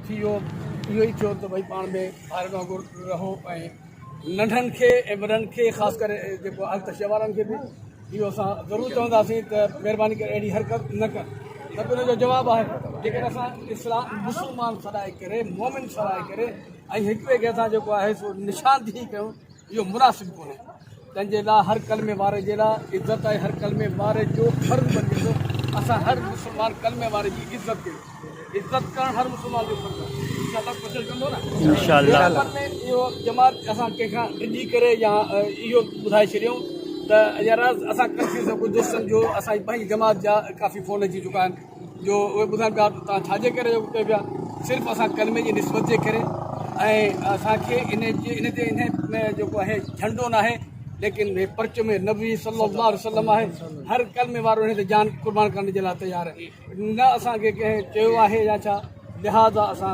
थी वियो इहो ई थियो त भई पाण में ॿाहिरि वांगुरु रहो ऐं नंढनि खे ऐं वॾनि खे ख़ासि करे जेको अल्तशे वारनि खे बि इहो असां ज़रूरु चवंदासीं त महिरबानी करे अहिड़ी हरकत न कनि त बि हुनजो जवाबु आहे जेकर असां इस्लाम मुस्लमान सॾाए करे मोमिन सॾाए करे ऐं हिक ॿिए खे असां जेको आहे सो निशानदेही कयूं इहो मुनासिबु कोन्हे। तंहिंजे लाइ हर कलमे वारे जे लाइ इज़त आहे, हर कलमे वारे जो फ़र्ज़ु बणिजे थो असां हर मुस्लमान कलमे वारे जी इज़त कयूं। इज़त करणु हर मुस्लमान जो फ़र्ज़ु आहे। इंशाअल्लाह कोशिशि कंदो न इंशाअल्लाह में इहो जमात असां कंहिंखां ॾिजी करे या इहो ॿुधाए छॾियूं त यार असां कंफ्यूज़ कुझु दोस्तनि जो असांजी पंहिंजी जमात जा काफ़ी फ़ोन अची चुका आहिनि जो उहे ॿुधाइनि पिया तव्हां छाजे करे कयो पिया सिर्फ़ु असां कलमे जी निस्बत जे करे ऐं असांखे इन ते इन में जेको आहे झंडो न आहे लेकिन पर्च में नबी सल्लल्लाहु अलैहि वसल्लम आहे। हर कलमे वारो हिन ते जान क़ुर्बान करण जे लाइ तयारु आहे। न असांखे कंहिं चयो आहे या छा लिहाज़ा असां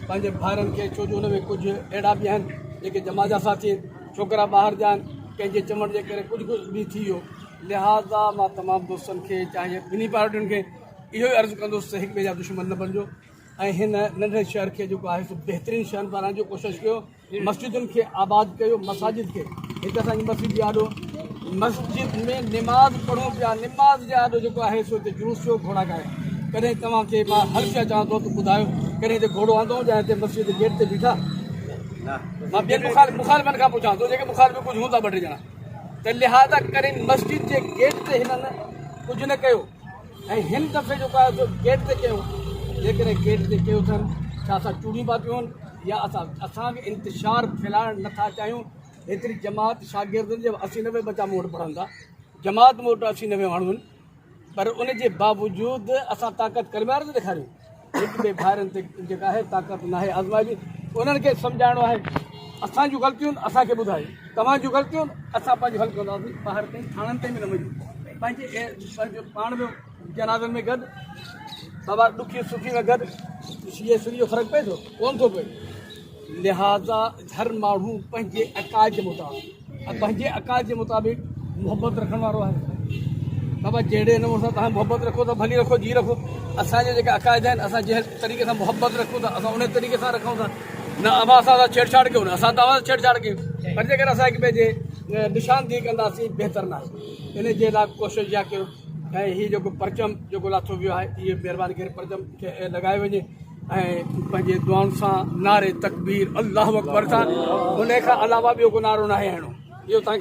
पंहिंजे भाइरनि खे छो जो हुन में कुझु अहिड़ा बि आहिनि जेके जमा जा साथी आहिनि छोकिरा ॿाहिरि जा आहिनि कंहिंजे चवण जे करे कुझु बि थी वियो लिहाज़ा मां तमामु दोस्तनि खे चाहे ॿिन्ही पार्टियुनि खे इहो ई अर्ज़ु कंदुसि त हिक ॿिए जा दुश्मन न बणिजो ऐं हिन नंढे शहर खे जेको आहे सो बहितरीनु शहर बणाइण जो कोशिशि कयो। मस्जिदुनि खे आबाद कयो। मसाजिद खे हिकु असांजी मस्जिद जे आॾो मस्जिद में निमाज़ पढ़ूं पिया निमाज़ जे आॾो जेको आहे सो हिते जुलूस जो घोड़ा गाए कॾहिं तव्हांखे मां हर शइ चवां थो त ॿुधायो कॾहिं हिते घोड़ो आंदो या हिते मस्जिद जे गेट ते बीठा मां ॿियनि मुखालिफ़नि खां पुछां थो जेके मुखालिफ़ कुझु हूंदा ॿ टे ॼणा त लिहाज़ा करे मस्जिद जे गेट ते हिननि कुझु न कयो ऐं हिन दफ़े जेको आहे सो गेट ते कयूं जेकॾहिं गेट ते कयो अथनि छा असां चूड़ियूं पातियूं आहिनि या असांखे इंतिशार फैलाइणु नथा चाहियूं। हेतिरी जमात शागिर्दनि जे 80-90 बचा मूं वटि पढ़नि था जमात मूं वटि 80-90 माण्हू आहिनि पर उनजे बावजूदि असां ताक़त कलमार ते ॾेखारियूं हिक ॿिए भाइरनि ते जेका आहे ताक़त न आहे आज़माइबी उन्हनि खे सम्झाइणो आहे असांजूं ग़लतियूं असांखे ॿुधाए तव्हांजूं ग़लतियूं असां पंहिंजो हल कंदासीं ॿाहिरि ताईं थाणनि ताईं बि न वञूं पंहिंजे पाण में जनाज़नि में गॾु बाबा ॾुखी सुखी में गॾु शीअ सुरी जो फ़र्क़ु पए थो कोन थो पए। लिहाज़ा हर माण्हू पंहिंजे अकाइद जे मुताबिक़ मोहबत रखण वारो आहे। बाबा जहिड़े नमूने सां तव्हां मोहबत रखो था भली रखो जी रखो असांजा जेके अकाइद आहिनि असां जंहिं तरीक़े सां मोहबत रखूं था असां उन तरीक़े सां रखूं था न असां सां छेड़छाड़ कयूं न असां तव्हां सां छेड़छाड़ कयूं पर जेकर असां हिक ॿिए जे निशानदेही कंदासीं बहितर न आहे। इन जे लाइ कोशिशि इहा कयो ऐं हीउ जेको परचम जेको लाथो वियो आहे इहे महिरबानी करे परचम खे लॻाए वञे ऐं पंहिंजे दुआउनि सां नारे तकबीर अल्लाहु अकबर सां उन खां अलावा ॿियो को नारो न आहे हणो इहो तव्हांखे